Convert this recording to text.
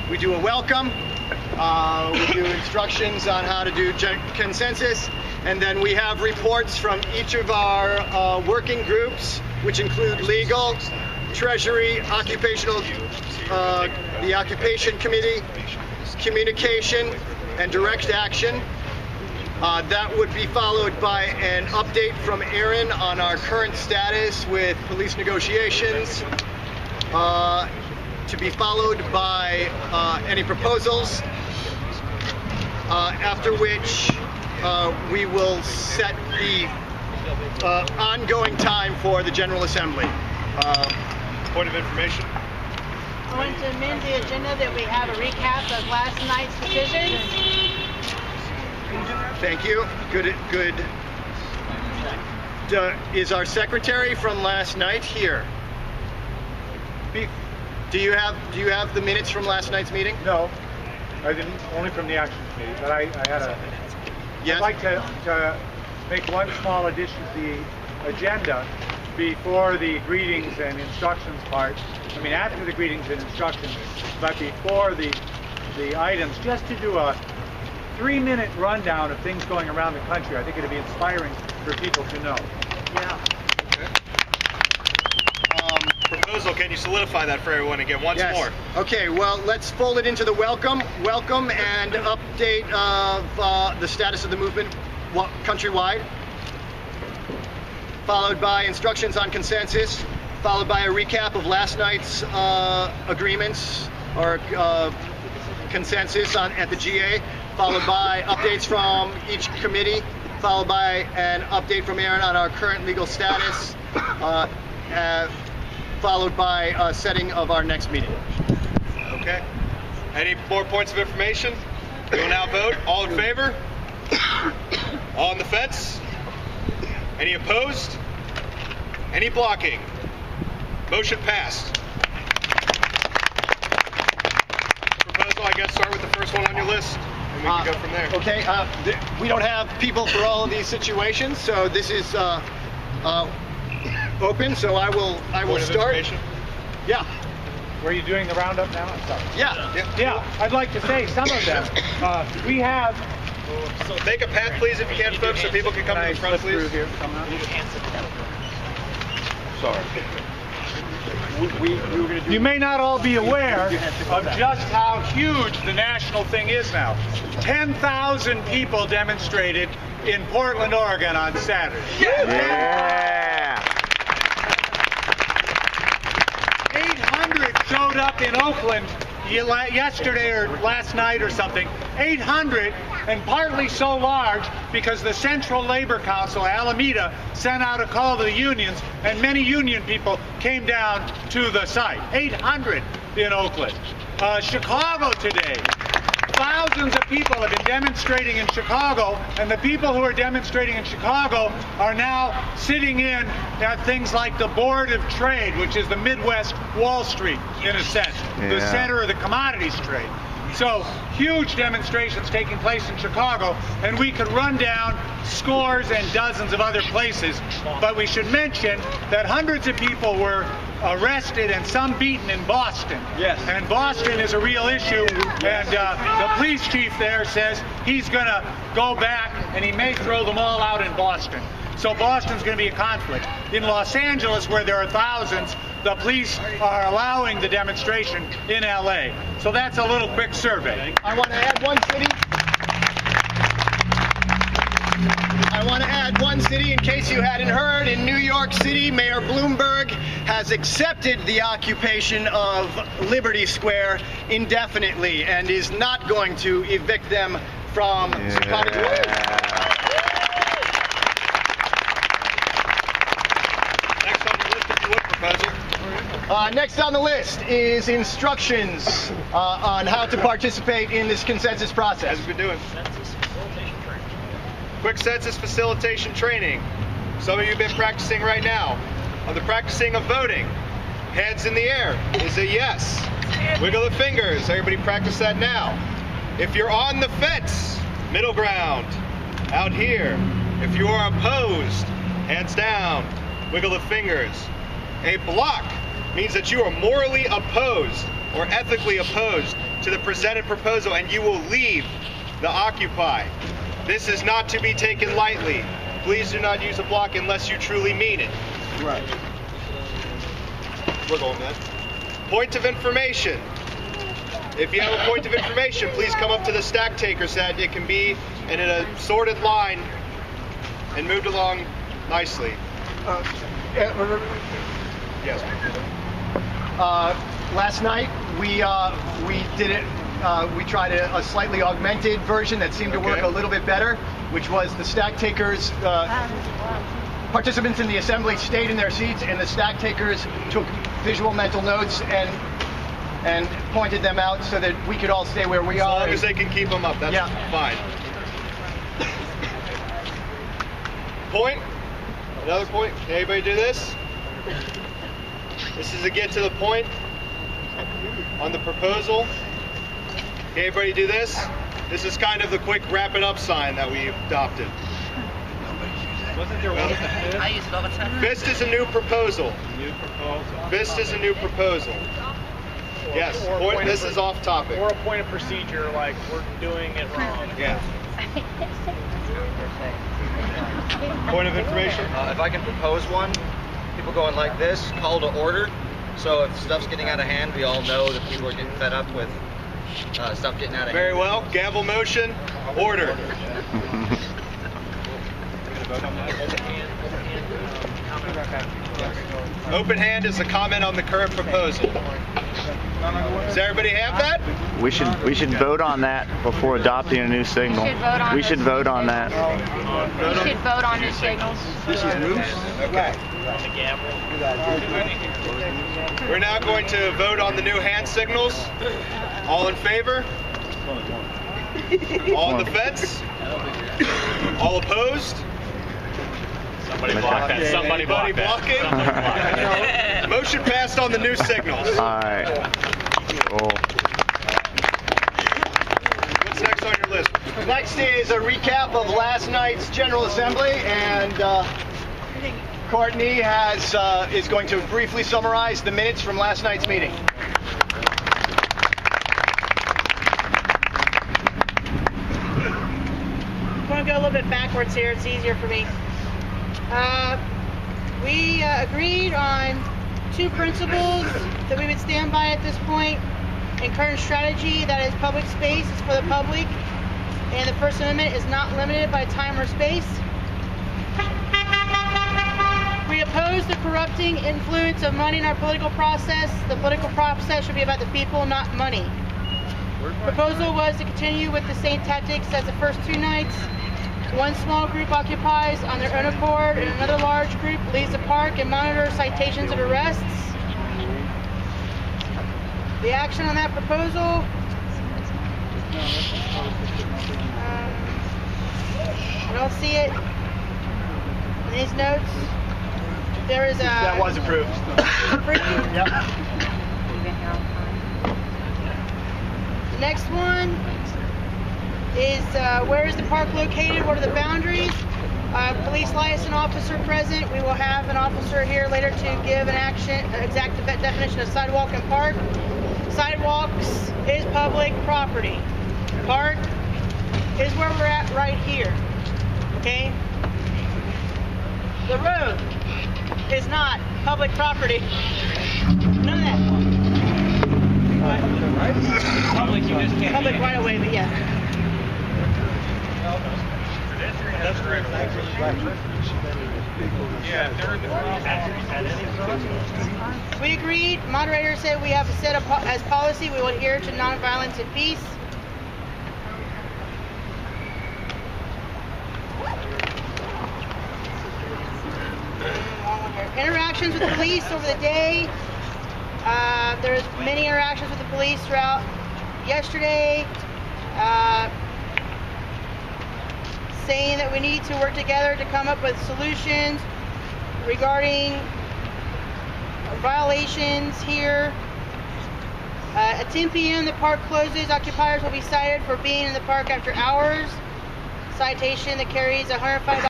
we do a welcome, we do instructions on how to do consensus, and then we have reports from each of our working groups, which include legal, treasury, occupational, the occupation committee, communication, and direct action. That would be followed by an update from Aaron on our current status with police negotiations, to be followed by any proposals, after which we will set the ongoing time for the General Assembly. Point of information. I want to amend the agenda that we have a recap of last night's decisions. Thank you. Good. Is our secretary from last night here? Do you have the minutes from last night's meeting? No, I didn't. Only from the action committee. But I had a. Yes. I'd like to make one small addition to the agenda before the greetings and instructions part. I mean, after the greetings and instructions, but before the items, just to do a 3-minute rundown of things going around the country. I think it'd be inspiring for people to know. Yeah. Okay. Proposal, can you solidify that for everyone again once more? Okay, well, let's fold it into the welcome and update of the status of the movement countrywide, followed by instructions on consensus, followed by a recap of last night's agreements or consensus at the GA, followed by updates from each committee, followed by an update from Aaron on our current legal status, followed by setting of our next meeting. Okay. Any more points of information? We will now vote. All in favor? All on the fence? Any opposed? Any blocking? Motion passed. Proposal, I guess, start with the first one on your list, and we can go from there. Okay, we don't have people for all of these situations, so this is open, so I will start. Yeah. Were you doing the roundup now? I'm sorry. Yeah. I'd like to say some of them. We have. So make a path, please, if you can, folks, so people can come to the front, please. Here, Sorry. You may not all be aware of just how huge the national thing is now. 10,000 people demonstrated in Portland, Oregon on Saturday. Yeah! 800 showed up in Oakland yesterday or last night or something. 800, and partly so large because the Central Labor Council, Alameda, sent out a call to the unions, and many union people came down to the site. 800 in Oakland. Chicago today. Thousands of people have been demonstrating in Chicago, and the people who are demonstrating in Chicago are now sitting in at things like the Board of Trade, which is the Midwest Wall Street, in a sense, the center of the commodities trade. So huge demonstrations taking place in Chicago, and we could run down scores and dozens of other places, but we should mention that hundreds of people were arrested and some beaten in Boston. Yes. And Boston is a real issue, and the police chief there says he's going to go back and he may throw them all out in Boston. So Boston's going to be a conflict. In Los Angeles, where there are thousands, the police are allowing the demonstration in LA. So that's a little quick survey. I want to add one city in case you hadn't heard. In New York City, Mayor Bloomberg has accepted the occupation of Liberty Square indefinitely and is not going to evict them from Chicago. Next on the list is instructions on how to participate in this consensus process. As we've been doing. Quick census facilitation training. Some of you have been practicing right now. On the practicing of voting, hands in the air is a yes. Wiggle the fingers. Everybody practice that now. If you're on the fence, middle ground, out here. If you are opposed, hands down, wiggle the fingers. A block means that you are morally opposed. or ethically opposed to the presented proposal, and you will leave the Occupy. This is not to be taken lightly. Please do not use a block unless you truly mean it. Right. We're going then. Point of information. If you have a point of information, please come up to the stack taker set. It can be in a sorted line and moved along nicely. Yes. Last night we did it. We tried a slightly augmented version that seemed to work a little bit better, which was the stack takers. Participants in the assembly stayed in their seats, and the stack takers took visual mental notes and pointed them out so that we could all stay where we are. As long as they can keep them up, that's fine. Point. Another point. Can anybody do this? This is to get to the point on the proposal. Can anybody do this? This is kind of the quick wrap it up sign that we adopted. Wasn't there one? I use it all the time. Fist is a new proposal. New proposal. Fist is a new proposal. Yes. This is off topic. Or a point of procedure, like we're doing it wrong. Yeah. Point of information. If I can propose one, people going like this, call to order. So if stuff's getting out of hand, we all know that people are getting fed up with stuff getting out of hand. Very well. Gavel motion. Order. Open hand is a comment on the current proposal. Does everybody have that? We should vote on that before adopting a new signal. We should vote on that. We should vote on new signals. This is new. Okay. We're now going to vote on the new hand signals. All in favor? All on the fence? All opposed? Somebody block that. Somebody block blocking? that. Motion passed on the new signals. All right. Cool. What's next on your list? Next is a recap of last night's General Assembly, and Courtney is going to briefly summarize the minutes from last night's meeting. I'm going to go a little bit backwards here. It's easier for me. We agreed on two principles that we would stand by at this point in current strategy. That is, public space is for the public, and the First Amendment is not limited by time or space. We oppose the corrupting influence of money in our political process. The political process should be about the people, not money. Proposal was to continue with the same tactics as the first two nights. One small group occupies on their own accord, and another large group leaves the park and monitors citations and arrests. The action on that proposal. I don't see it in these notes. There is a... That was approved. Yep. The next one is where is the park located? What are the boundaries? Police liaison officer present. We will have an officer here later to give an exact definition of sidewalk and park. Sidewalks is public property. Park is where we're at right here. Okay? The road is not public property. None of that. Public right away, but yeah. We agreed. Moderator said we have set up as policy we will adhere to nonviolence and peace. Interactions with the police over the day. There's many interactions with the police throughout yesterday. Saying that we need to work together to come up with solutions regarding violations here. At 10 p.m. the park closes. Occupiers will be cited for being in the park after hours. Citation that carries $105.